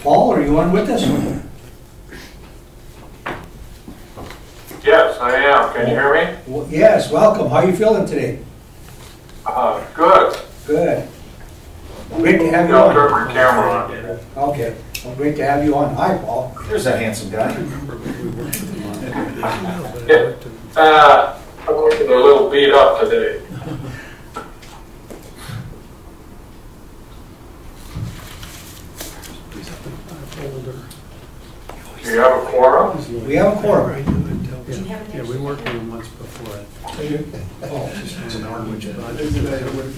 Paul, are you on with us? Yes, I am. Can you hear me? Well, yes, welcome. How are you feeling today? Good. Good. Great to have you Don't on. turn my camera on. Okay, well, great to have you on. Hi, Paul. There's that handsome guy. I'm looking a little beat up today. Do you have a quorum? We have a quorum. Yeah, we worked on them once before. Oh, It's an orange That's project. all right.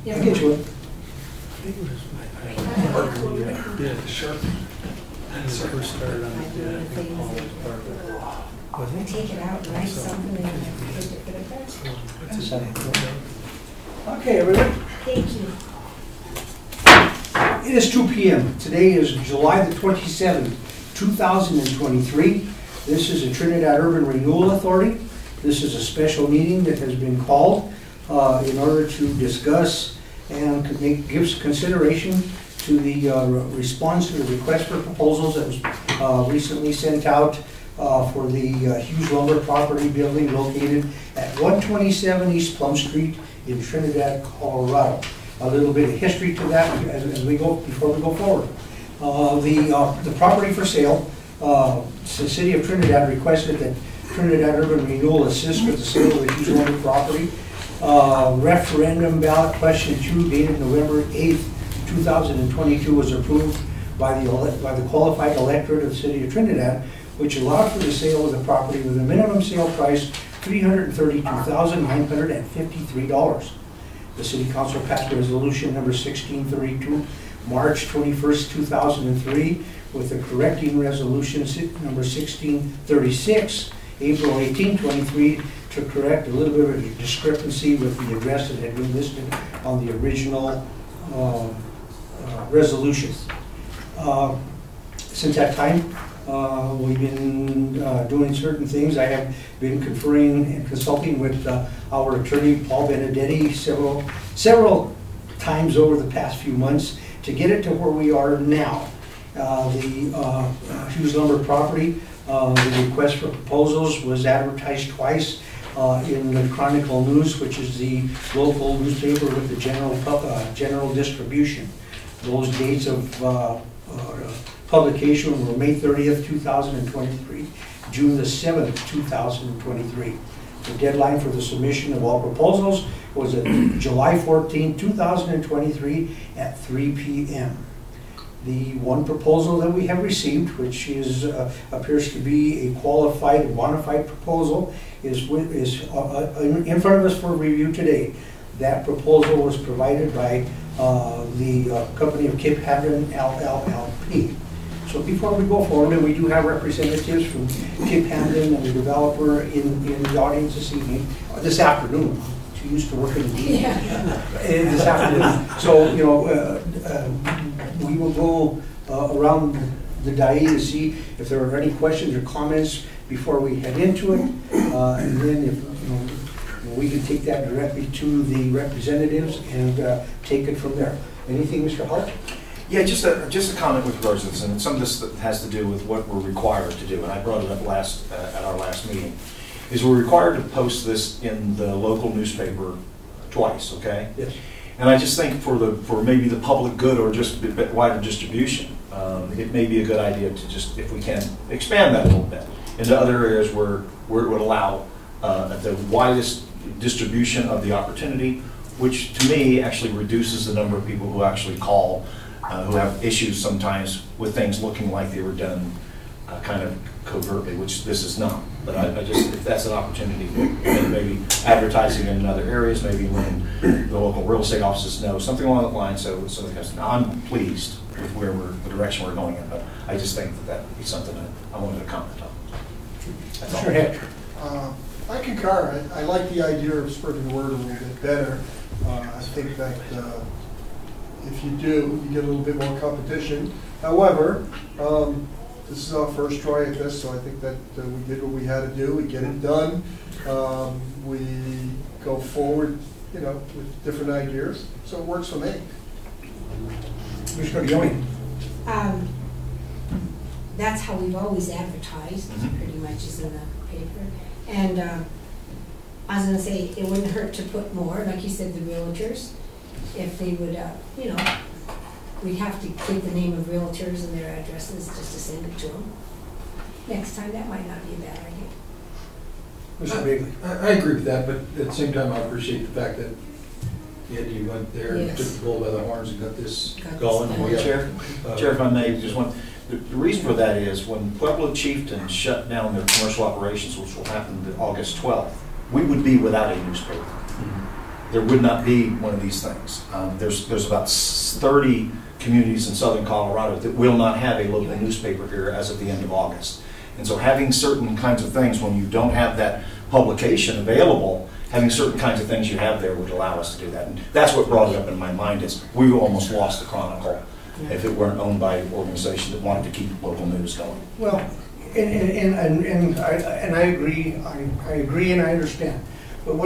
I get you. Yeah, sure. When we first started on it, yeah, I think Paul was part of it. Take it out, write something, and Okay, everybody. thank you. It is 2 p.m. Today is July the 27th, 2023. This is the Trinidad Urban Renewal Authority. This is a special meeting that has been called in order to discuss and give consideration to the response to the request for proposals that was recently sent out for the Hughes Lumber property building located at 127 East Plum Street in Trinidad, Colorado. A little bit of history to that as we go before we go forward. The property for sale, the City of Trinidad requested that Trinidad Urban Renewal assist with the sale of the Hughes Lumber property. Referendum ballot question 2 dated November 8th, 2022 was approved by the qualified electorate of the City of Trinidad, which allowed for the sale of the property with a minimum sale price $332,953. The City Council passed resolution number 1632, March 21st, 2003, with a correcting resolution number 1636, April 18, 23, to correct a little bit of a discrepancy with the address that had been listed on the original resolution. Since that time, we've been doing certain things. I have been conferring and consulting with our attorney, Paul Benedetti, several times over the past few months to get it to where we are now. The Hughes Lumber property, the request for proposals was advertised twice in the Chronicle News, which is the local newspaper with the general distribution. Those dates of publication were May 30th, 2023, June the 7th, 2023. The deadline for the submission of all proposals was at July 14, 2023 at 3 p.m. The one proposal that we have received, which is appears to be a qualified, bona fide proposal, is in front of us for review today. That proposal was provided by the company of Cape Haven LLP. So before we go forward, and we do have representatives from Cape Haven and the developer in the audience this afternoon. She used to work in the evening. This afternoon. So, you know, we will go around the dais to see if there are any questions or comments before we head into it. And then if, we can take that directly to the representatives and take it from there. Anything, Mr. Hart? Yeah, just a comment with regards to this, and some of this that has to do with what we're required to do, and I brought it up at our last meeting, is we're required to post this in the local newspaper twice, okay? Yes. And I just think for maybe the public good or just a bit wider distribution, it may be a good idea to just, if we can, expand that a little bit into other areas where it would allow the widest distribution of the opportunity, which to me actually reduces the number of people who actually call, who have issues sometimes with things looking like they were done kind of covertly, which this is not. But I just, if that's an opportunity, maybe advertising in other areas, maybe when the local real estate offices know, something along that line, so somebody goes, now I'm pleased with the direction we're going in, but I just think that would be something that I wanted to comment on. That's all. Sure. I concur. I like the idea of spreading the word a little bit better. I think that if you do, you get a little bit more competition. However, this is our first try at this, so I think that we did what we had to do. We get it done. We go forward, with different ideas. So it works for me. Mr. Young. That's how we've always advertised, Mhm. pretty much is in the paper. And I was gonna say, it wouldn't hurt to put more, like you said, the realtors, if they would, you know, we'd have to take the name of realtors and their addresses just to send it to them. Next time, that might not be a bad idea. Mr. Bailey? I agree with that, but at the same time, I appreciate the fact that you went there and Yes. took the bull by the horns and got this Got this going. done. Yeah. Chair, if I may, just one, the reason for that is when Pueblo Chieftain shut down their commercial operations, which will happen August 12th, we would be without a newspaper. There would not be one of these things. There's about 30 communities in southern Colorado that will not have a local newspaper here as of the end of August. And so having certain kinds of things, when you don't have that publication available, having certain kinds of things you have there would allow us to do that. And that's what brought it up in my mind is we almost lost the Chronicle if it weren't owned by an organization that wanted to keep local news going. Well, and I agree, I agree and I understand. But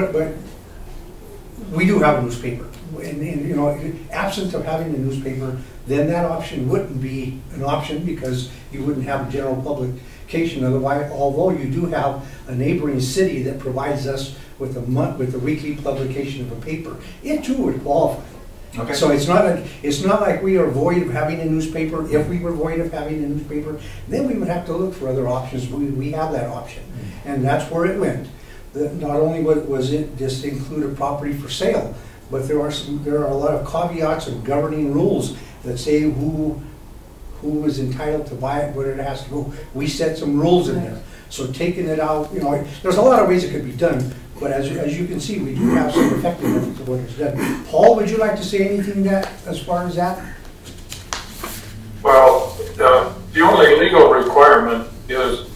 we do have a newspaper. And, you know, absent of having a newspaper, then that option wouldn't be an option because you wouldn't have a general publication. Otherwise, although you do have a neighboring city that provides us with a weekly publication of a paper, it too would qualify. Okay. So it's not like we are void of having a newspaper. If we were void of having a newspaper, then we would have to look for other options. We have that option, and that's where it went. Not only was it just include a property for sale, but there are a lot of caveats and governing rules that say who is entitled to buy it, where it has to go. We set some rules in there. So taking it out, you know, there's a lot of ways it could be done, but as you can see, we do have some effectiveness of what is done. Paul, would you like to say anything that, as far as that? Well, the only legal requirement is,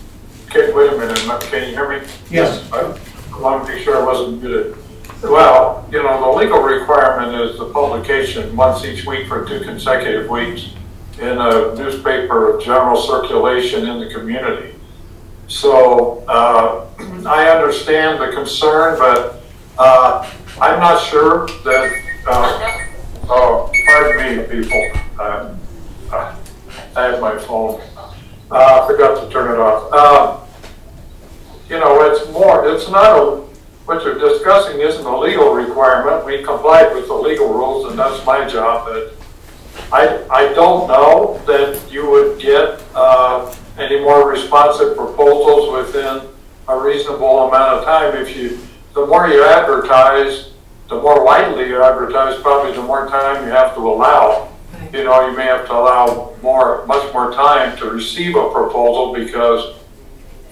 okay, wait a minute, can you hear me? Yes. I want to be sure I wasn't muted. Well, you know, the legal requirement is the publication once each week for 2 consecutive weeks in a newspaper of general circulation in the community. So I understand the concern, but I'm not sure that, oh, pardon me, people. I have my phone. I forgot to turn it off. You know, it's not what you're discussing isn't a legal requirement. We complied with the legal rules, and that's my job. But I don't know that you would get any more responsive proposals within a reasonable amount of time. The more you advertise, the more widely you advertise, probably the more time you have to allow. You know, you may have to allow much more time to receive a proposal because,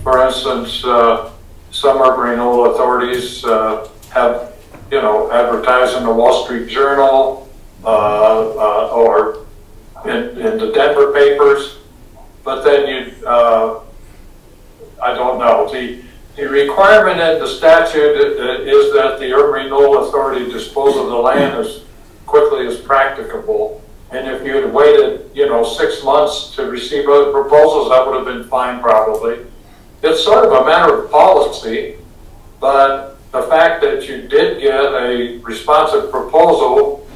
for instance, some urban renewal authorities have, you know, advertised in the Wall Street Journal or in the Denver papers. But then I don't know. The requirement in the statute is that the urban renewal authority dispose of the land as quickly as practicable. And if you had waited, you know, 6 months to receive other proposals, that would have been fine probably. It's sort of a matter of policy, but the fact that you did get a responsive proposal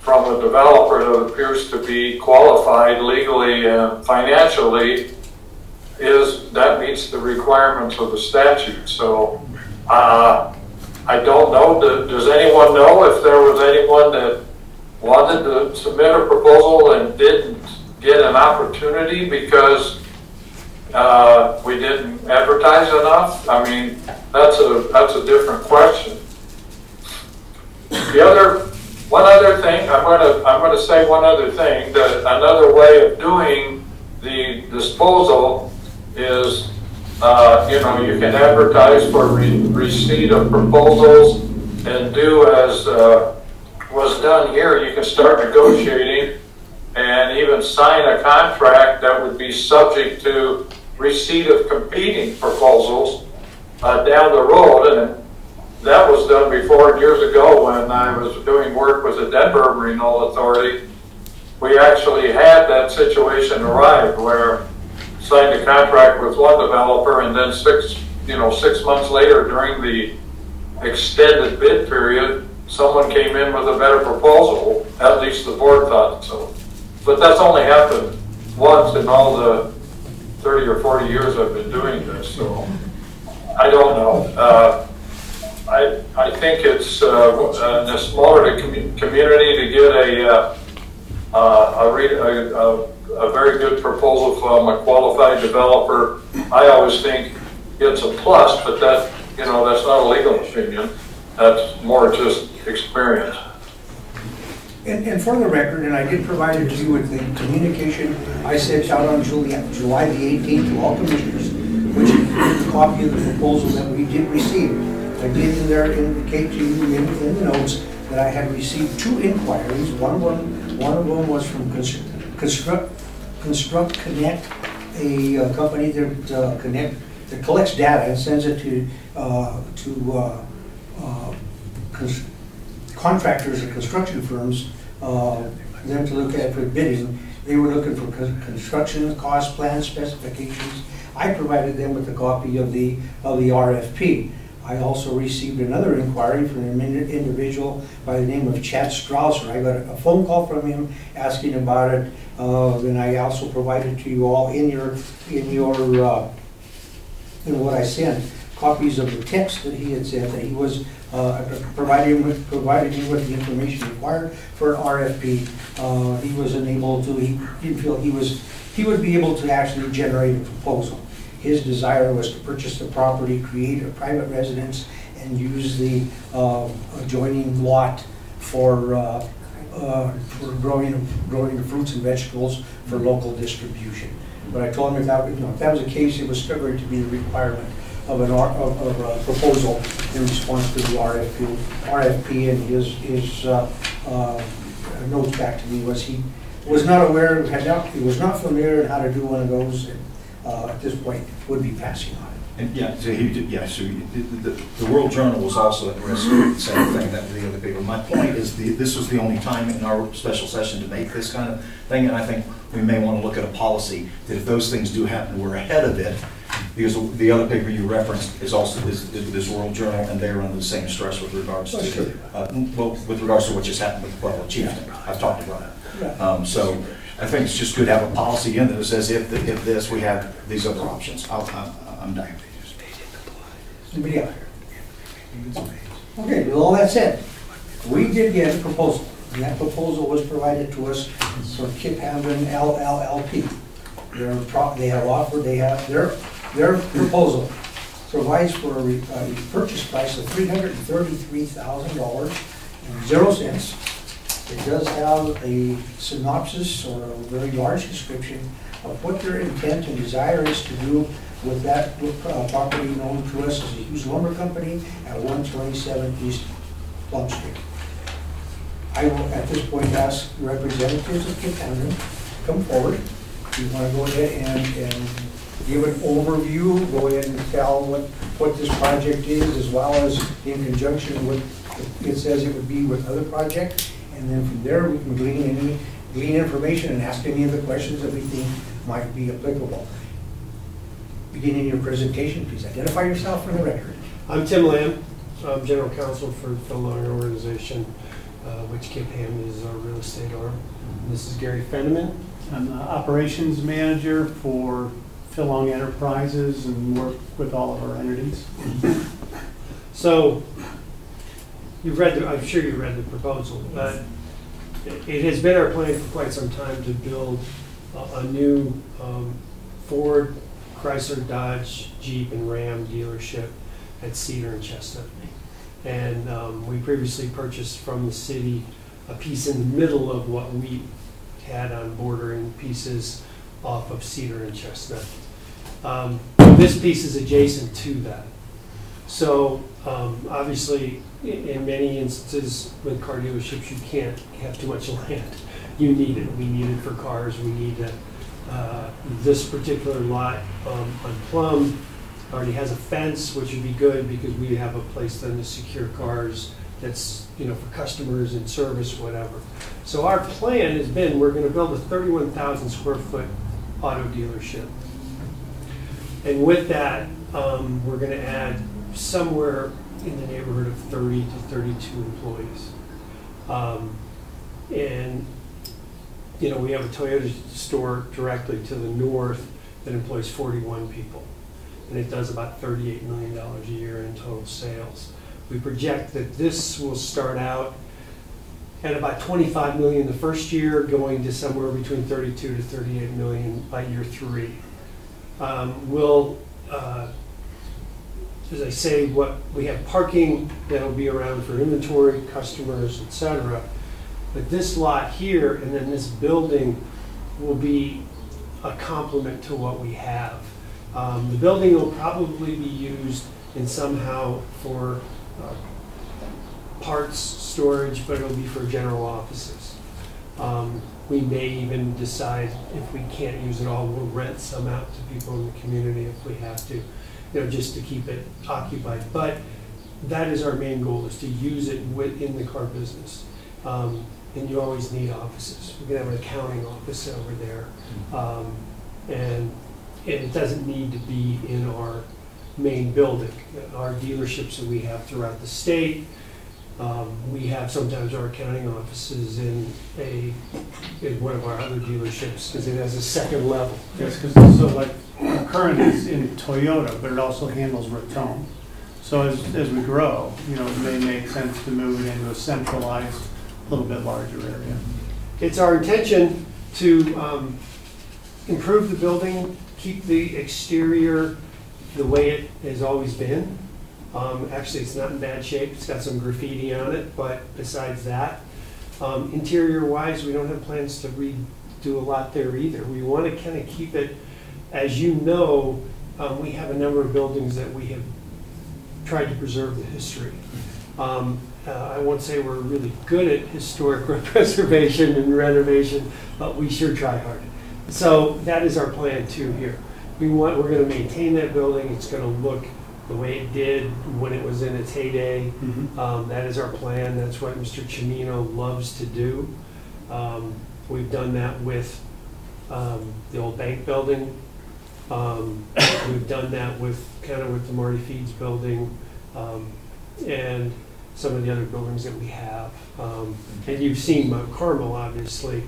from a developer that appears to be qualified legally and financially that meets the requirements of the statute. So I don't know. Does anyone know if there was anyone that wanted to submit a proposal and didn't get an opportunity because we didn't advertise enough? I mean, that's a different question. One other thing, I'm going to say one other thing, that another way of doing the disposal is, you know, you can advertise for receipt of proposals and do as was done here. You can start negotiating and even sign a contract that would be subject to receipt of competing proposals down the road. And that was done before, years ago, when I was doing work with the Denver Renewal Authority. We actually had that situation arrive where signed a contract with one developer, and then 6 months later, during the extended bid period, someone came in with a better proposal. At least the board thought so. But that's only happened once in all the 30 or 40 years I've been doing this, so I don't know. I think it's in a smaller community to get a very good proposal from a qualified developer. I always think it's a plus, but that, that's not a legal opinion. That's more just experience. And for the record, and I did provide it to you with the communication I sent out on July the 18th to all commissioners, which is a copy of the proposal that we did receive. I did in there indicate to you in the notes that I had received 2 inquiries. One of them was from Construct Connect, a company that collects data and sends it to contractors and construction firms, them to look at for bidding. They were looking for construction cost plan specifications. I provided them with a copy of the RFP. I also received another inquiry from an individual by the name of Chad Strausser. I got a phone call from him asking about it. Then I also provided to you all in what I sent, copies of the text that he had sent, that he was providing me with the information required for an RFP. He was unable to, he didn't feel he would be able to actually generate a proposal. His desire was to purchase the property, create a private residence, and use the adjoining lot for growing fruits and vegetables for local distribution. But I told him if that was the case, it was still going to be the requirement of a proposal in response to the RFP. And his notes back to me was he was not aware, he was not familiar in how to do one of those, and at this point would be passing on it. And yeah, so he did, yeah, so the World Journal was also at risk of the same thing that the other paper. My point is this was the only time in our special session to make this kind of thing, and I think we may want to look at a policy that if those things do happen, we're ahead of it, because the other paper you referenced is also this World Journal, and they're under the same stress with regards to with regards to what just happened with the Pueblo Chieftain. I've talked about it. So I think it's just good to have a policy in there that says if this, we have these other options. I'm done. Anybody else? Okay, with all that said, we did get a proposal, and that proposal was provided to us from Kip Hamden LLP. Their proposal provides for a purchase price of $333,000 and 0 cents. It does have a synopsis or a very large description of what their intent and desire is to do with that property known to us as a Hughes Lumber Company at 127 East Plum Street. I will at this point ask representatives of Kip Hamden to come forward. If you want to go ahead and give an overview, go ahead and tell what this project is, as well as in conjunction with, it says it would be with other projects. And then from there, we can glean information and ask any of the questions that we think might be applicable. Beginning your presentation, please identify yourself for the record. I'm Tim Lamb. I'm General Counsel for the Phil Longer Organization, which Kip Hamden is our real estate arm. And this is Gary Fenneman. I'm the Operations Manager for Phil Long Enterprises and work with all of our entities. So, I'm sure you read the proposal, but it has been our plan for quite some time to build a new Ford, Chrysler, Dodge, Jeep, and Ram dealership at Cedar and Chestnut. And we previously purchased from the city a piece in the middle of what we had on bordering pieces off of Cedar and Chestnut. This piece is adjacent to that. So obviously, in many instances with car dealerships, you can't have too much land. You need it. We need it for cars. We need it. This particular lot on Plum already has a fence, which would be good because we have a place then to secure cars that's, for customers and service, whatever. So our plan has been, we're going to build a 31,000 square foot auto dealership. And with that, we're going to add somewhere in the neighborhood of 30 to 32 employees. And you know, we have a Toyota store directly to the north that employs 41 people, and it does about $38 million a year in total sales. We project that this will start out at about 25 million the first year, going to somewhere between 32 to 38 million by year 3. We'll, as I say, we have parking that'll be around for inventory, customers, etc. But this lot here and then this building will be a complement to what we have. The building will probably be used in somehow for parts storage, but it'll be for general offices. We may even decide if we can't use it all, we'll rent some out to people in the community if we have to, you know, just to keep it occupied. But that is our main goal, is to use it within the car business. And you always need offices. We can have an accounting office over there. And it doesn't need to be in our main building. Our dealerships that we have throughout the state, we have sometimes our accounting offices in one of our other dealerships because it has a second level. Yes, because so like our current is in Toyota, but it also handles Raton. So as we grow, you know, it may make sense to move it into a centralized, a little bit larger area. It's our intention to improve the building, keep the exterior the way it has always been. Actually, it's not in bad shape. It's got some graffiti on it, but besides that, interior-wise, we don't have plans to redo a lot there either. We want to kind of keep it, as you know, we have a number of buildings that we have tried to preserve the history. I won't say we're really good at historic preservation and renovation, but we sure try hard. So that is our plan too here. We're going to maintain that building. It's going to look the way it did when it was in its heyday. That is our plan. That's what Mr. Cimino loves to do. We've done that with the old bank building. We've done that with the Marty Feeds building and some of the other buildings that we have. And you've seen Mount Carmel, obviously,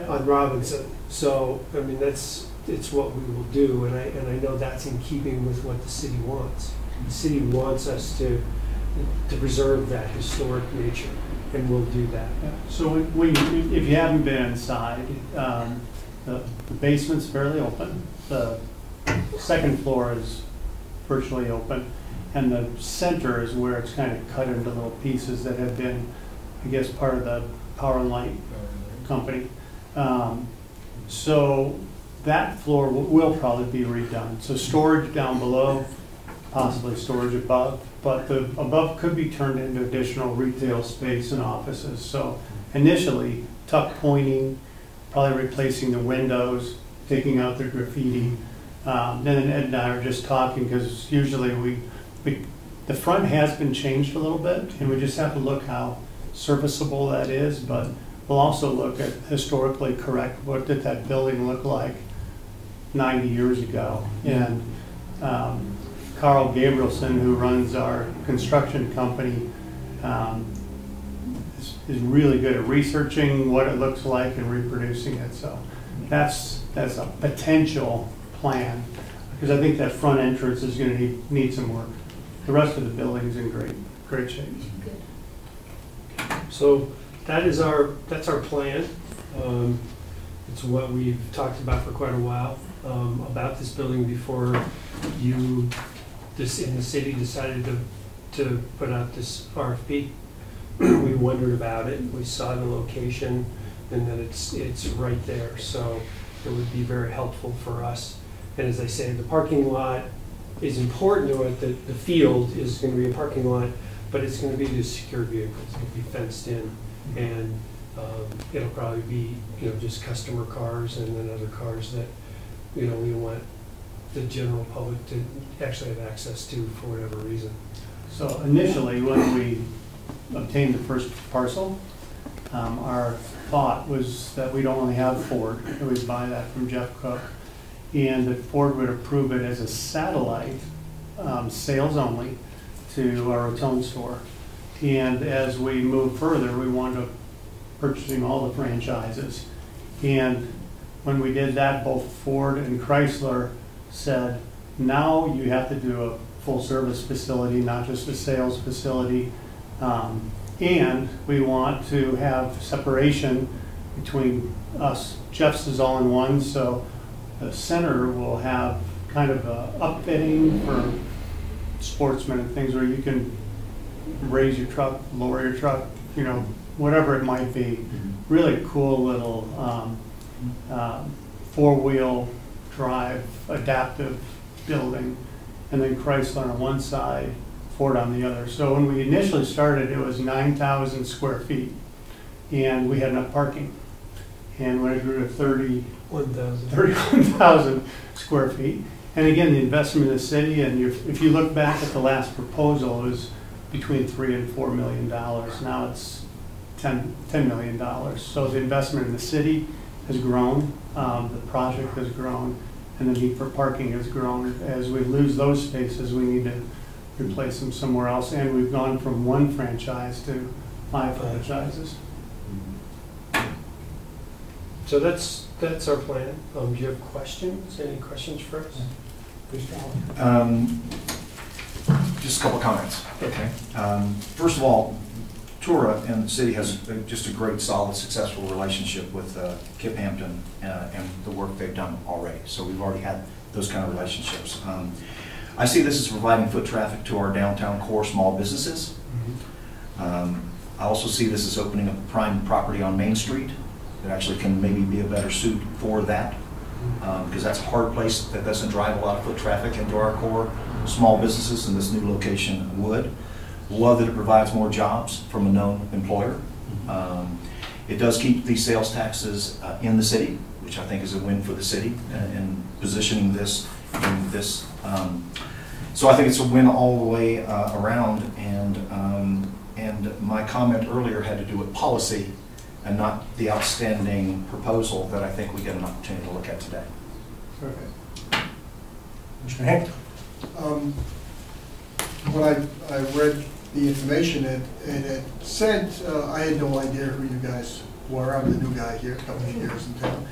on Robinson. So, I mean, it's what we will do, and I know that's in keeping with what the city wants. The city wants us to preserve that historic nature, and we'll do that. Yeah. So if you haven't been inside, the basement's fairly open. The second floor is virtually open, and the center is where it's kind of cut into little pieces that have been, I guess, part of the Power and Light company. So that floor will probably be redone. So storage down below, possibly storage above, but the above could be turned into additional retail space and offices. So initially, tuck pointing, probably replacing the windows, taking out the graffiti. Then Ed and I are just talking because usually the front has been changed a little bit, and we just have to look how serviceable that is, but we'll also look at historically correct, what did that building look like 90 years ago. And Carl Gabrielson, who runs our construction company, is really good at researching what it looks like and reproducing it. So that's a potential plan, because I think that front entrance is going to need some work. The rest of the building's in great shape. So that's our plan. It's what we've talked about for quite a while, about this building before in the city decided to put out this RFP. We wondered about it, we saw the location, and that it's right there. So it would be very helpful for us. And as I say, the parking lot is important to it. The field is going to be a parking lot, but it's going to be to secure vehicles. It'll be fenced in, and it'll probably be, you know, just customer cars and then other cars that, you know, we want the general public to actually have access to for whatever reason. So initially, when we obtained the first parcel, our thought was that we'd only have Ford, and we'd buy that from Jeff Cook, and that Ford would approve it as a satellite, sales only, to our Raton store. And as we moved further, we wanted to purchasing all the franchises. And when we did that, both Ford and Chrysler said, now you have to do a full-service facility, not just a sales facility. And we want to have separation between us. Jeff's is all in one, so the center will have kind of a upfitting for sportsmen and things where you can raise your truck, lower your truck, you know, whatever it might be. Really cool little four-wheel drive adaptive building. And then Chrysler on one side, Ford on the other. So when we initially started, it was 9,000 square feet, and we had enough parking. And when it grew to 31,000 square feet, and again, the investment in the city, and if you look back at the last proposal, it was between $3 and $4 million. Now it's $10 million. So the investment in the city has grown, the project has grown, and the need for parking has grown. As we lose those spaces, we need to replace them somewhere else. And we've gone from 1 franchise to 5 franchises. So that's our plan. Do you have questions? Any questions for us? Just a couple comments. Okay. First of all, TURA and the city has just a great, solid, successful relationship with Kip Hampton and the work they've done already. So we've already had those kind of relationships. I see this as providing foot traffic to our downtown core small businesses. I also see this as opening up a prime property on Main Street that actually can maybe be a better suit for that, because that's a hard place that doesn't drive a lot of foot traffic into our core small businesses, and this new location would. Love that it provides more jobs from a known employer. It does keep these sales taxes in the city, which I think is a win for the city, and positioning this in this. So I think it's a win all the way around, and my comment earlier had to do with policy and not the outstanding proposal that I think we get an opportunity to look at today. Perfect. Mr. Hecht? When I read the information, it said, I had no idea who you guys were. I'm the new guy here, a couple of years in town.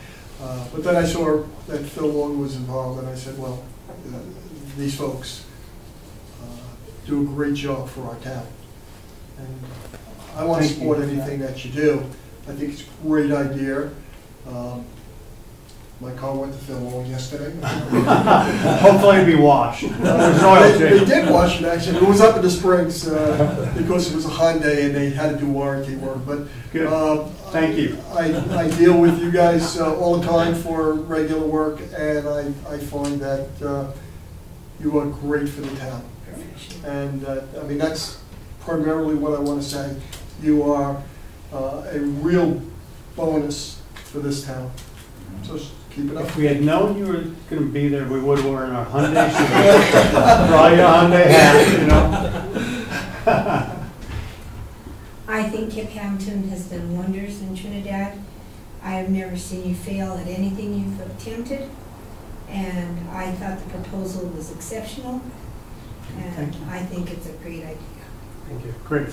But then I saw that Phil Long was involved, and I said, well, these folks do a great job for our town. And I want to support anything that you do. I think it's a great idea. My car went to Phil Long yesterday. Hopefully it'll be washed. They did wash it, actually. It was up in the Springs because it was a Hyundai and they had to do warranty work. But thank you. I deal with you guys all the time for regular work, and I find that you are great for the town. And I mean, that's primarily what I want to say. You are a real bonus for this town. So keep it up. If we had known you were going to be there, we would have worn our Hyundai shoes. Brought your Hyundai hat, you know. I think Kip Hampton has done wonders in Trinidad. I have never seen you fail at anything you've attempted, and I thought the proposal was exceptional, and I think it's a great idea. Thank you. Great.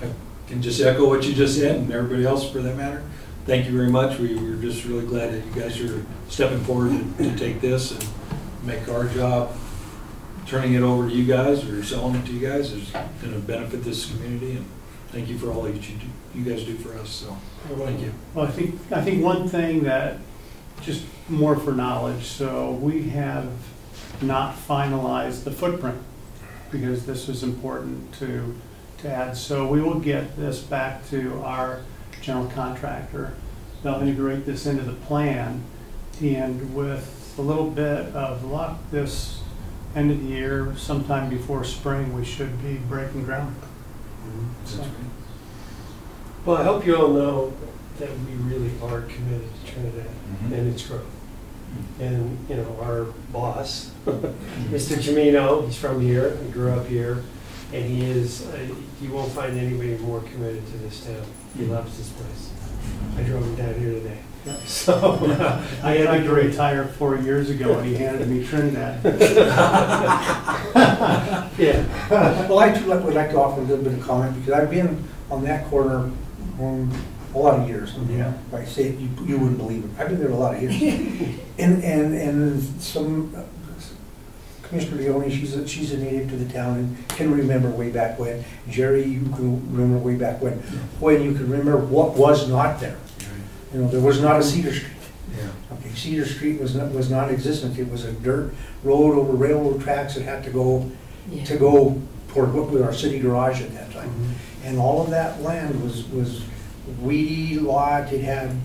I can just echo what you just said, and everybody else for that matter. Thank you very much. We're just really glad that you guys are stepping forward to take this and make our job, turning it over to you guys or selling it to you guys is going to benefit this community. And thank you for all that you guys do for us. So thank you. Well, I think one thing that just more for knowledge. So we have not finalized the footprint because this was important to add. So we will get this back to our general contractor. They'll integrate this into the plan, and with a little bit of luck, this end of the year, sometime before spring, we should be breaking ground. So. Well, I hope you all know that we really are committed to Trinidad and its growth. And, you know, our boss, Mr. Jamino, he's from here, he grew up here, and he is, you won't find anybody more committed to this town. He loves this place. I drove him down here today. So I had to retire 4 years ago, and he handed me Trinidad. Yeah. Well, I too would like to offer a little bit of comment, because I've been on that corner a lot of years. Yeah. Like I say, you wouldn't believe it. I've been there a lot of years. and some Commissioner Leone, she's a native to the town and can remember way back when. Jerry, you can remember way back when. When you can remember what was not there. You know, there was not a Cedar Street. Yeah. Okay, Cedar Street was non-existent. It was a dirt road over railroad tracks that had to go toward what was our city garage at that time. And all of that land was weedy lot. It had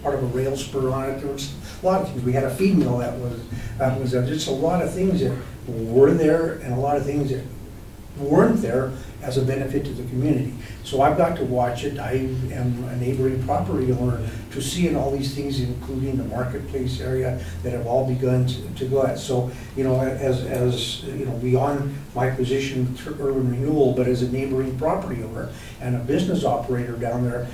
part of a rail spur on it. There was a lot of things. We had a feed mill that was just a lot of things that were there and a lot of things that weren't there as a benefit to the community. So I've got to watch it. I am a neighboring property owner to see all these things, including the marketplace area that have all begun to go at. So, you know, as you know, beyond my position through urban renewal, but as a neighboring property owner and a business operator down there,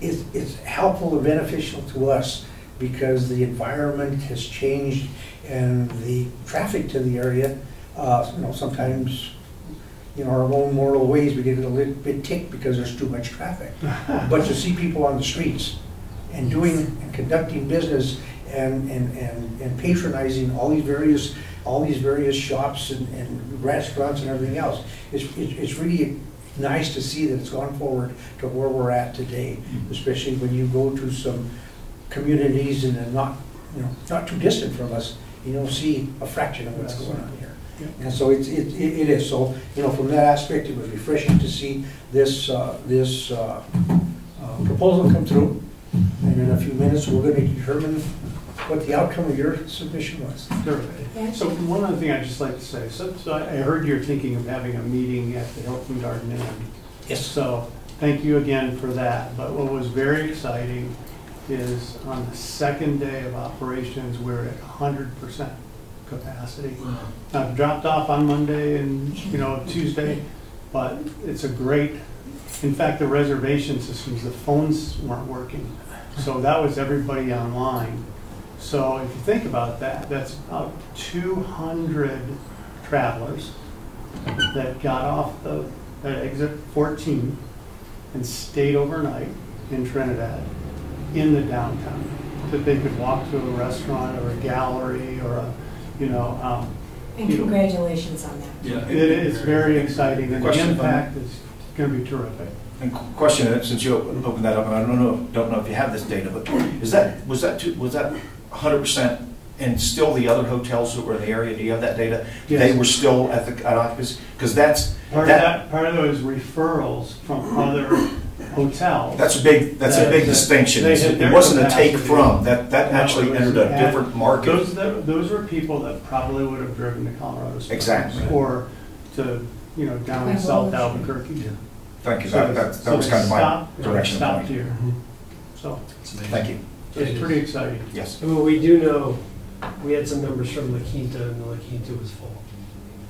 it's helpful and beneficial to us because the environment has changed and the traffic to the area, you know, sometimes in our own moral ways, we get a little bit ticked because there's too much traffic. But to see people on the streets and doing and conducting business and patronizing all these various shops and restaurants and everything else, it's really nice to see that it's gone forward to where we're at today, especially when you go to some communities and they're not too distant from us, you don't see a fraction of what's going on here. And so it is. So, you know, from that aspect, it was refreshing to see this proposal come through. And in a few minutes, we're going to determine what the outcome of your submission was. Sure. So one other thing I'd just like to say. So I heard you're thinking of having a meeting at the Hilton Garden Inn. Yes. So thank you again for that. But what was very exciting is on the second day of operations, we're at 100% capacity. I've dropped off on Monday and Tuesday, but it's a great, in fact, the reservation systems, the phones weren't working. So that was everybody online. So if you think about that, that's about 200 travelers that got off at exit 14 and stayed overnight in Trinidad in the downtown, that they could walk to a restaurant or a gallery or a and congratulations on that. Yeah, it's very exciting, and the Question impact is going to be terrific. And question, since you opened that up, and I don't know if you have this data, but was that 100% and still the other hotels that were in the area? Do you have that data? Yes. They were still at occupancy, because that's part of those referrals from other hotels. That's a big distinction. It wasn't a take from that actually entered a different market. Those were people that probably would have driven to Colorado Springs, exactly, or to down in South Albuquerque. Yeah. Thank you. So That was kind of my direction. Stopped here. So thank you. it's pretty exciting. Yes. And what we do know, we had some numbers from La Quinta, and La Quinta was full.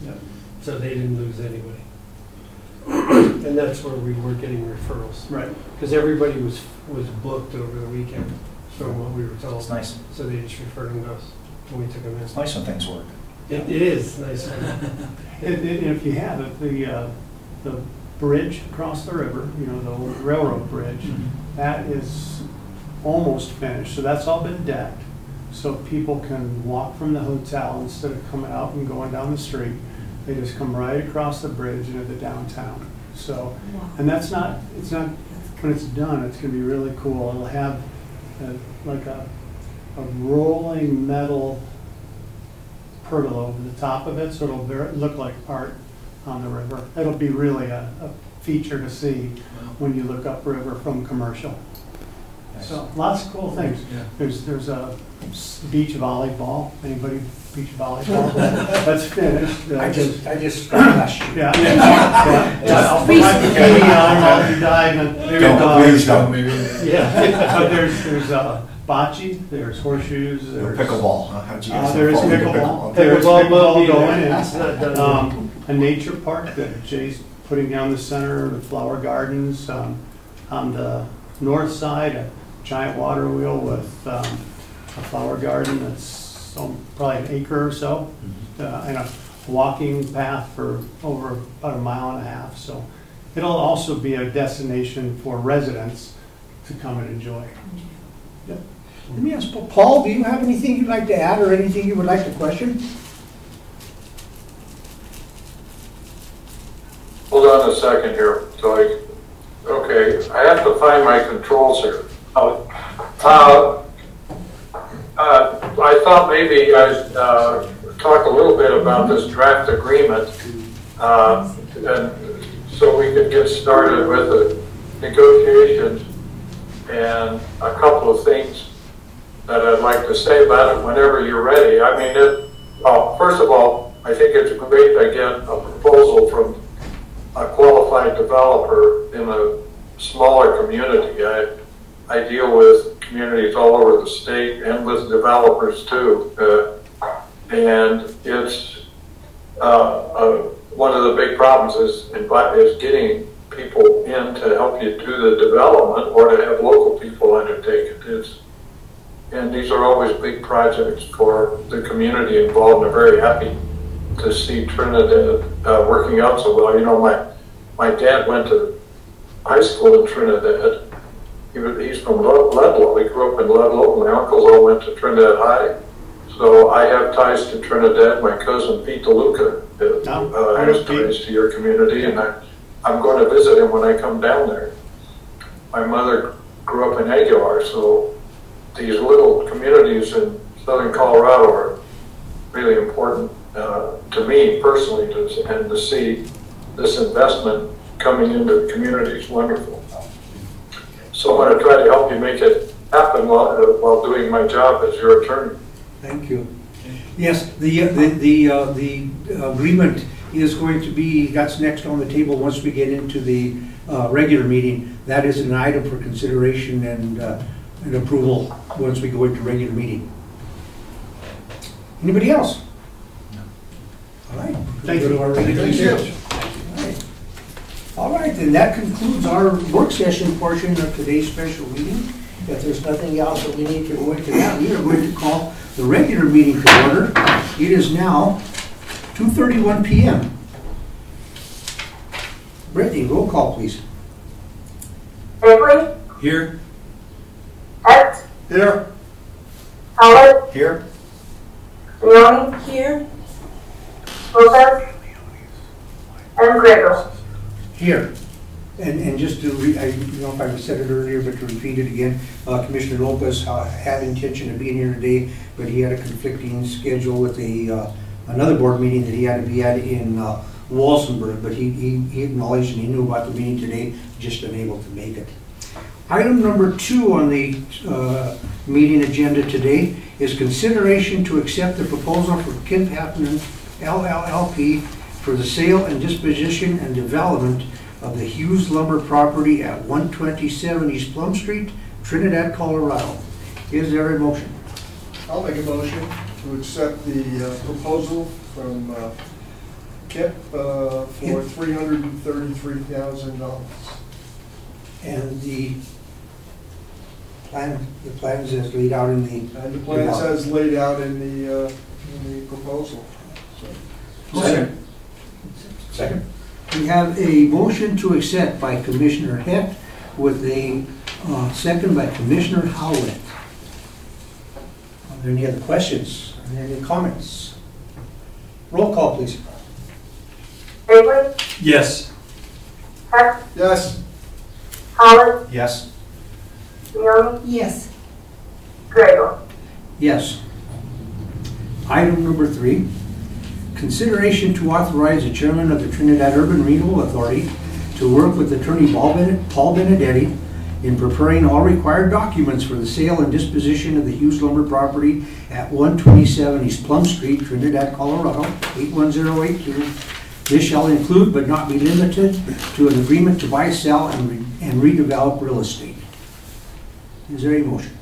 Yep. So they didn't lose anybody. And that's where we were getting referrals. Right. Because everybody was booked over the weekend, from what we were told. It's nice. So they just referred them to us when we took them in. It's nice when things work. It is nice. And if you have it, the bridge across the river, the old railroad bridge, that is almost finished. So that's all been decked. So people can walk from the hotel instead of coming out and going down the street. They just come right across the bridge into the downtown. So, and it's not, when it's done, it's going to be really cool. It'll have like a rolling metal pergola over the top of it, so it'll look like art on the river. It'll be really a feature to see when you look upriver from commercial. Nice. So lots of cool things. Yeah. There's a beach volleyball. Anybody beach volleyball? That's finished. I just scratched you. Yeah. I'll put my bikini on. I'll be diving. Please don't. Yeah. But there's bocce. There's horseshoes. There's pickleball. How'd you get there's pickleball. There's pickleball going in. A nature park that Jay's putting down the center. The flower gardens on the north side. A giant water wheel with a flower garden that's probably an acre or so, and a walking path for over about 1.5 miles. So it'll also be a destination for residents to come and enjoy. Let me ask, Paul, do you have anything you'd like to add or anything you would like to question? Hold on a second here, okay, I have to find my controls here. I thought maybe I'd talk a little bit about this draft agreement, and so we could get started with the negotiations, and a couple of things that I'd like to say about it whenever you're ready. I mean, first of all, I think it's great to get a proposal from a qualified developer in a smaller community. I deal with communities all over the state and with developers too. And it's one of the big problems is getting people in to help you do the development or to have local people undertake it. And these are always big projects for the community involved, and I'm very happy to see Trinidad working out so well. You know, my dad went to high school in Trinidad. He's from Ludlow. He grew up in Ludlow. My uncles all went to Trinidad High. So I have ties to Trinidad. My cousin Pete DeLuca has ties to your community, and I'm going to visit him when I come down there. My mother grew up in Aguilar, so these little communities in southern Colorado are really important to me personally, and to see this investment coming into the community is wonderful. So I'm going to try to help you make it happen while doing my job as your attorney. Thank you. Yes, the agreement is going to be, that's next on the table once we get into the regular meeting. That is an item for consideration and approval once we go into regular meeting. Anybody else? No. All right. Thank you. Thank you. All right, then that concludes our work session portion of today's special meeting. If there's nothing else that we need to go into that, we are going to call the regular meeting to order. It is now 2:31 p.m. Brittany, roll call, please. Bagley? Here. X? Here. Howard? Here? Leone? Here, Lopez? And Gregor? Here. And just to, I don't know if I said it earlier, but to repeat it again, Commissioner Lopez had intention of being here today, but he had a conflicting schedule with another board meeting that he had to be at in Walsenburg, but he acknowledged and he knew about the meeting today, just unable to make it. Item number 2 on the meeting agenda today is consideration to accept the proposal for Kent Happening LLP for the sale and disposition and development of the Hughes Lumber property at 127 East Plum Street, Trinidad, Colorado. Is there a motion? I'll make a motion to accept the proposal from KIP for $333,000. And the plans as laid out in the... And the plans as laid out in the proposal. So. Second. Second. We have a motion to accept by Commissioner Hecht with a second by Commissioner Howlett. Are there any other questions? Are there any comments? Roll call, please. Bagley? Yes. Heck? Yes. Howard? Yes. Leone? yes, Gregor? Yes. Item number 3, consideration to authorize the chairman of the Trinidad Urban Renewal Authority to work with Attorney Paul Benedetti in preparing all required documents for the sale and disposition of the Hughes Lumber property at 127 East Plum Street, Trinidad, Colorado, 81082. This shall include but not be limited to an agreement to buy, sell, and redevelop real estate. Is there a motion?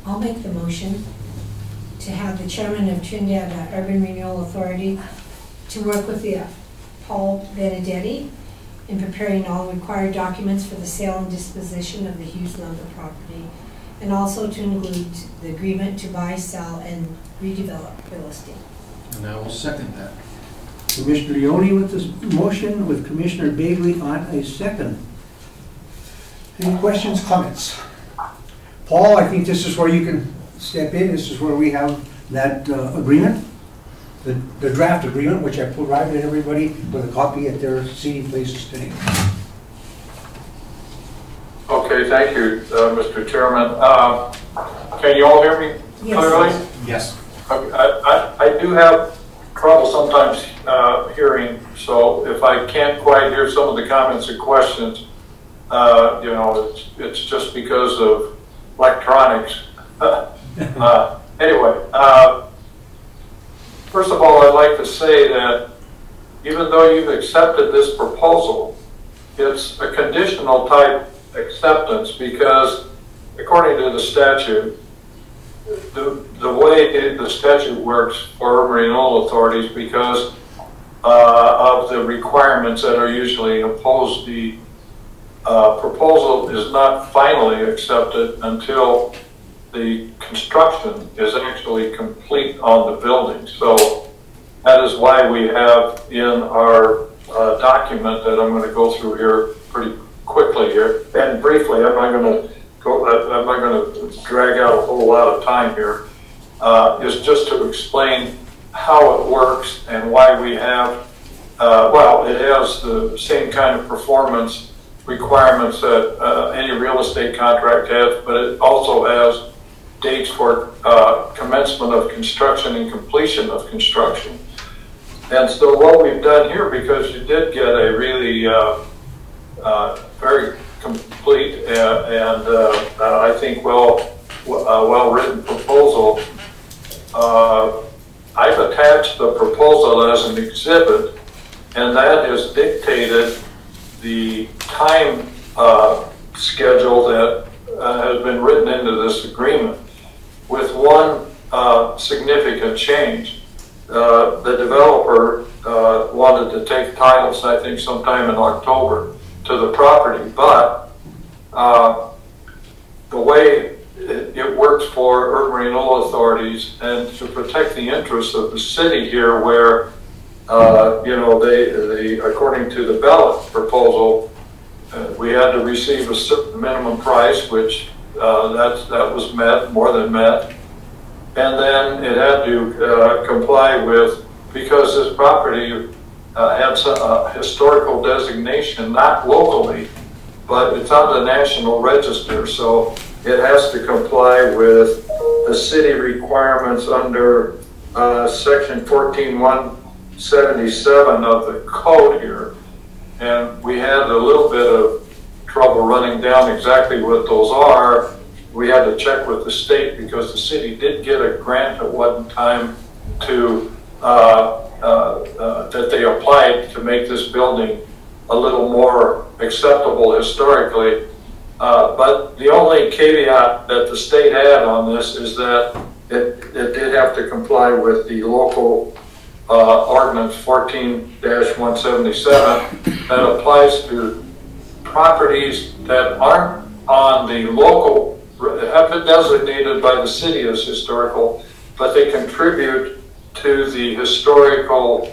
I'll make the motion to have the chairman of Trinidad Urban Renewal Authority to work with the Paul Benedetti in preparing all required documents for the sale and disposition of the Hughes Lumber property, and also to include the agreement to buy, sell, and redevelop real estate. And I will second that. Commissioner Leone with this motion, with Commissioner Bagley on a second. Any questions, comments? Paul, I think this is where you can step in. This is where we have that agreement, the draft agreement, which I provided everybody with a copy at their seating places today. Okay, thank you, Mr. Chairman. Can you all hear me clearly? Yes. Okay, I do have trouble sometimes hearing, so if I can't quite hear some of the comments and questions, you know, it's just because of electronics. Anyway, first of all, I'd like to say that even though you've accepted this proposal, it's a conditional type acceptance because according to the statute, the way the statute works for urban renewal authorities, because of the requirements that are usually imposed, the proposal is not finally accepted until the construction is actually complete on the building. So that is why we have in our document that I'm going to go through here pretty quickly here and briefly. I'm not going to drag out a whole lot of time here. Is just to explain how it works and why we have. Well, it has the same kind of performance requirements that any real estate contract has, but it also has dates for commencement of construction and completion of construction. And so what we've done here, because you did get a really very complete and I think well-written proposal, I've attached the proposal as an exhibit, and that has dictated the time schedule that has been written into this agreement, with one significant change. The developer wanted to take titles, I think, sometime in October to the property, but the way it works for urban renewal authorities and to protect the interests of the city here, where you know, they according to the ballot proposal, we had to receive a certain minimum price, which that was met, more than met, and then it had to comply with, because this property had some historical designation, not locally, but it's on the National Register, so it has to comply with the city requirements under section 14177 of the code here. And we had a little bit of trouble running down exactly what those are. We had to check with the state because the city did get a grant at one time to that they applied to make this building a little more acceptable historically. But the only caveat that the state had on this is that it did have to comply with the local ordinance 14-177 that applies to properties that aren't on the local, have been designated by the city as historical, but they contribute to the historical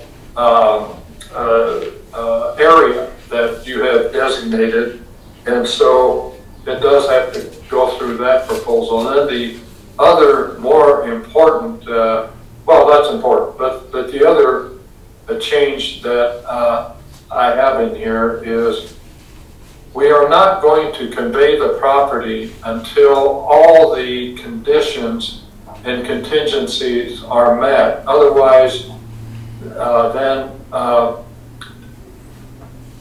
area that you have designated. And so it does have to go through that proposal. And then the other more important, well, that's important, but the other change that I have in here is we are not going to convey the property until all the conditions and contingencies are met. Otherwise, then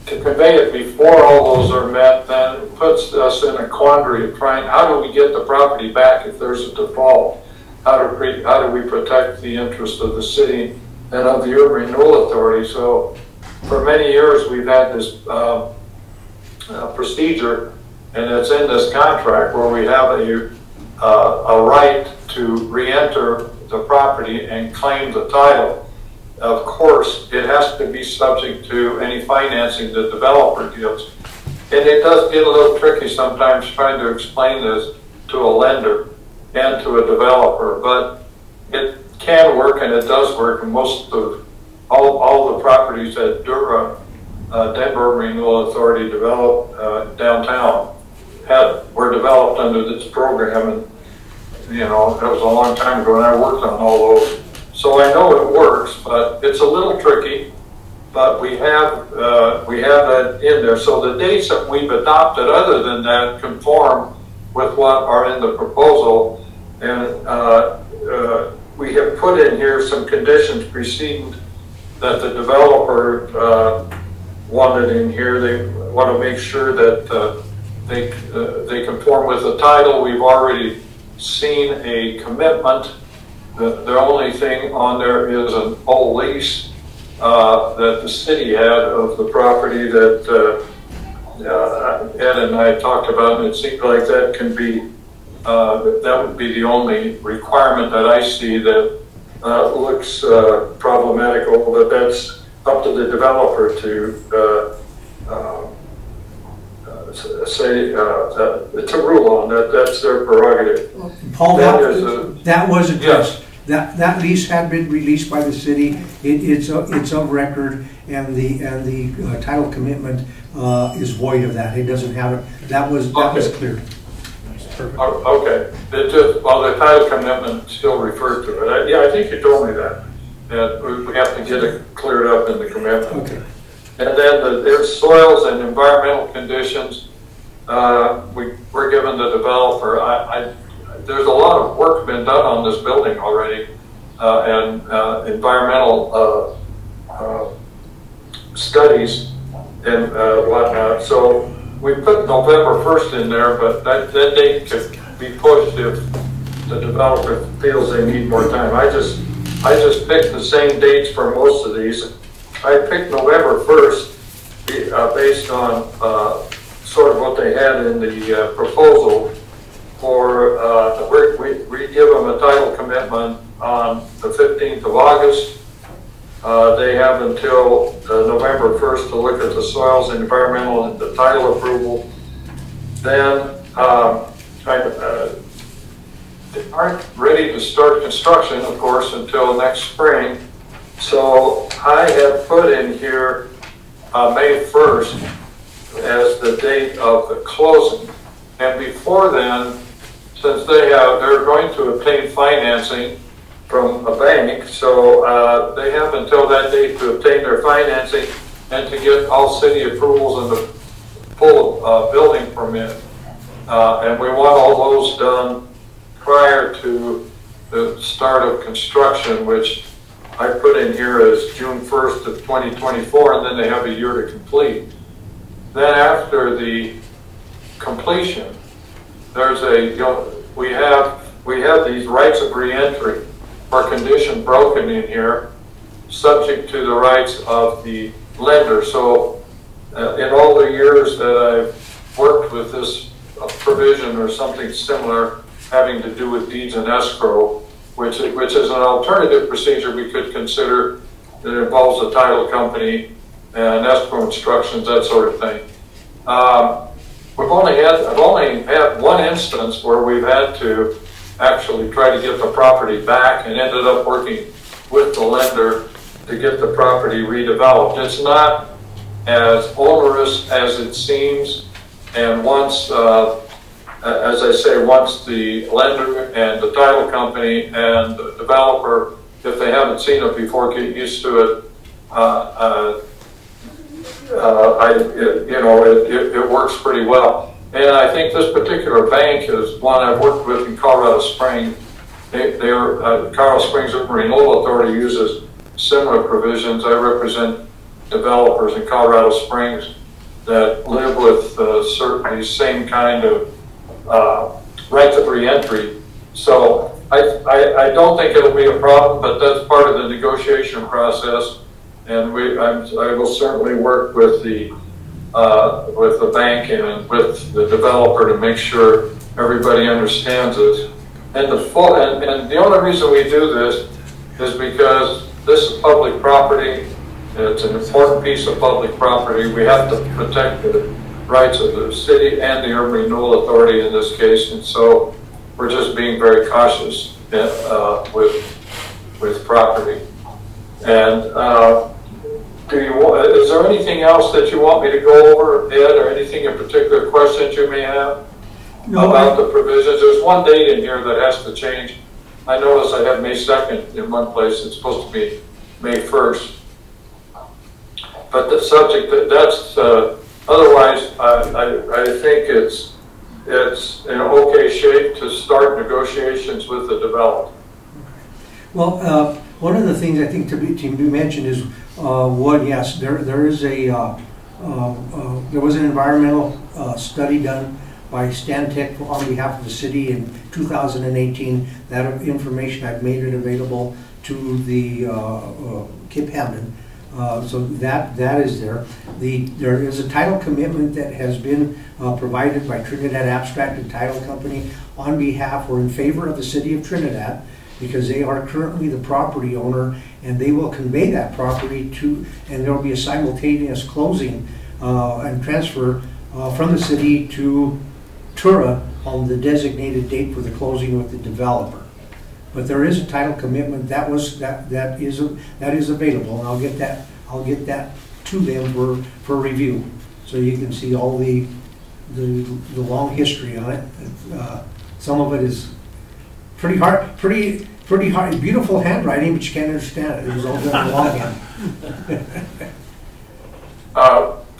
to convey it before all those are met, then it puts us in a quandary of trying, how do we get the property back if there's a default? How do we protect the interest of the city and of the urban renewal authority? So for many years we've had this procedure, and it's in this contract where we have a right to re-enter the property and claim the title. Of course, it has to be subject to any financing the developer gives. And it does get a little tricky sometimes trying to explain this to a lender and to a developer, but it can work and it does work. And most of all the properties that TURA, Denver Renewal Authority, developed downtown were developed under this program, and you know, that was a long time ago, and I worked on all those. So I know it works, but it's a little tricky. But we have that in there. So the dates that we've adopted, other than that, conform with what are in the proposal, and we have put in here some conditions preceding that the developer wanted in here. They want to make sure that they conform with the title. We've already seen a commitment. The only thing on there is an old lease that the city had of the property that Ed and I talked about, and it seemed like that can be, that would be the only requirement that I see that looks problematical, but that's up to the developer to say, it's a rule on that, that's their prerogative. Paul, that was addressed. Yes. That lease had been released by the city. It's of record, and the title commitment is void of that. It doesn't have it. That was clear. Perfect. Okay. It just, well, the title commitment still referred to it. Yeah, I think you told me that. And we have to get it cleared up in the commitment. Okay. And then there's soils and environmental conditions. We're given the developer. There's a lot of work been done on this building already, and environmental studies and whatnot. So we put November 1st in there, but that date could be pushed if the developer feels they need more time. I just picked the same dates for most of these. I picked November 1st based on sort of what they had in the proposal for, we give them a title commitment on the 15th of August. They have until November 1st to look at the soils and environmental and the title approval. Then they aren't ready to start construction, of course, until next spring. So I have put in here May 1st as the date of the closing. And before then, since they're going to obtain financing from a bank, so they have until that date to obtain their financing and to get all city approvals and the full building permit. And we want all those done prior to the start of construction, which I put in here as June 1st of 2024, and then they have a year to complete. Then after the completion, there's we have these rights of reentry or condition broken in here, subject to the rights of the lender. So in all the years that I've worked with this provision or something similar having to do with deeds and escrow, which is an alternative procedure we could consider that involves a title company and escrow instructions, that sort of thing. I've only had one instance where we've had to actually try to get the property back and ended up working with the lender to get the property redeveloped. It's not as onerous as it seems, and once, as I say, once the lender and the title company and the developer, if they haven't seen it before, get used to it, it works pretty well. And I think this particular bank is one I've worked with in Colorado Springs. Colorado Springs Renewal Authority uses similar provisions. I represent developers in Colorado Springs that live with certainly same kind of rights of reentry. So I don't think it'll be a problem, but that's part of the negotiation process. And I will certainly work with the bank and with the developer to make sure everybody understands it. And the only reason we do this is because this is public property. It's an important piece of public property. We have to protect the rights of the city and the Urban Renewal Authority in this case, and so we're just being very cautious with property. And is there anything else that you want me to go over, Ed, or anything in particular questions you may have? No, about the provisions. There's one date in here that has to change. I noticed I have May 2nd in one place. It's supposed to be May 1st. But the subject, that's, otherwise, I think it's in okay shape to start negotiations with the developer. Well, one of the things I think to be mentioned is, one, yes, there is a, there was an environmental study done by Stantec on behalf of the city in 2018. That information, I've made it available to the Kip Hampton. So that is there. There is a title commitment that has been provided by Trinidad Abstracted Title Company on behalf or in favor of the city of Trinidad, because they are currently the property owner, and they will convey that property to, and there will be a simultaneous closing and transfer from the city to TURA on the designated date for the closing with the developer. But there is a title commitment that is available, and I'll get that to them for review, so you can see all the long history on it. Some of it is pretty hard, beautiful handwriting, but you can't understand it. It was all done in longhand.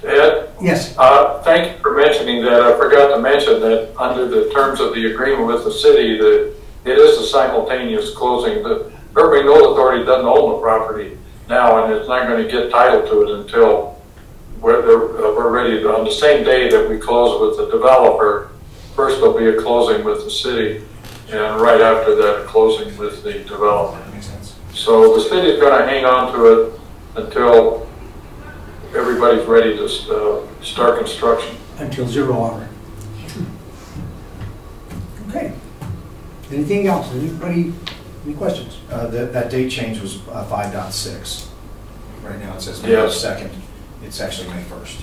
Ed? Yes. Thank you for mentioning that. I forgot to mention that under the terms of the agreement with the city, that it is a simultaneous closing. The Urban Renewal Authority doesn't own the property now, and it's not going to get title to it until we're ready to, on the same day that we close with the developer. First there'll be a closing with the city, and right after that, a closing with the developer. That makes sense. So the city's going to hang on to it until everybody's ready to start construction. Until 0 hour. Okay. Anything else? Anybody? Any questions? That date change was 5.6. Right now it says May Yes. 2nd. It's actually May 1st.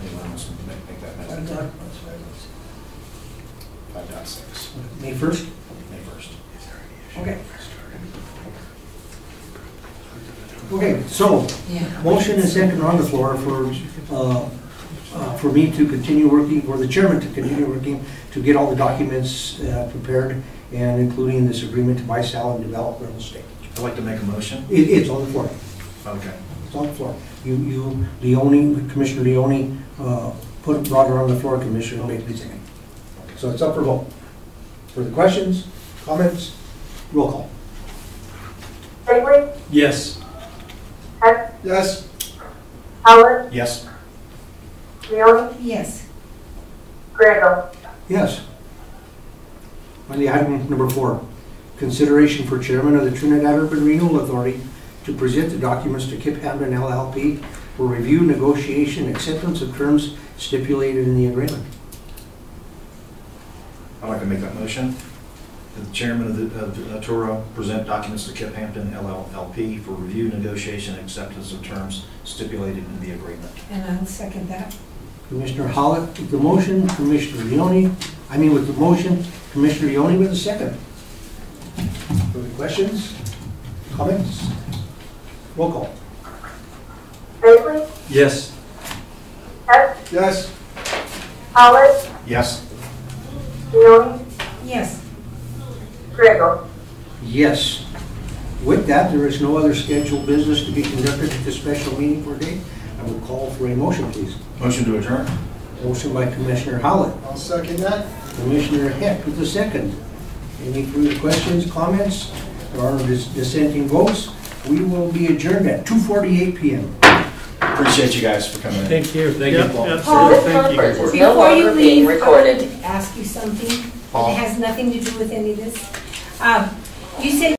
Anyone wants to make that amendment? 5.6. May 1st? May 1st. Okay. Okay, so, Yeah. motion and second on the floor for me to continue working, or the chairman to continue working, to get all the documents prepared, and including this agreement to buy, sell, and develop real estate. I'd like to make a motion. It's on the floor. Okay. It's on the floor. Commissioner Leone, brought her on the floor, Commissioner Bailey second. So it's up for vote. Further questions, comments, roll call. Bailey? Yes. Heck? Yes. Howard? Yes. Leone? Yes. Grego? Yes. Finally, item number 4, consideration for chairman of the Trinidad Urban Renewal Authority to present the documents to Kip Hampton LLP for review, negotiation, acceptance of terms stipulated in the agreement. I'd like to make that motion. That the chairman of the TURA present documents to Kip Hampton LLP for review, negotiation, and acceptance of terms stipulated in the agreement. And I'll second that. Commissioner Howlett with the motion, Commissioner Leone, with the motion, Commissioner Leone with the second. Further questions, comments? Roll call. Bailey? Yes. Heck? Yes. Howard? Yes. Leone? Yes. Grego? Yes. With that, there is no other scheduled business to be conducted at this special meeting for today. I will call for a motion, please. Motion to adjourn. Motion by Commissioner Howlett, I'll second that. Commissioner Heck with the second. Any further questions, comments? There are no dissenting votes. We will be adjourned at 2:48 p.m. Appreciate you guys for coming in. Thank you. Thank Yep, you. absolutely. This Thank you. conference is no Before you longer being leave, I wanted recorded. to ask you something. Paul? It has nothing to do with any of this. You said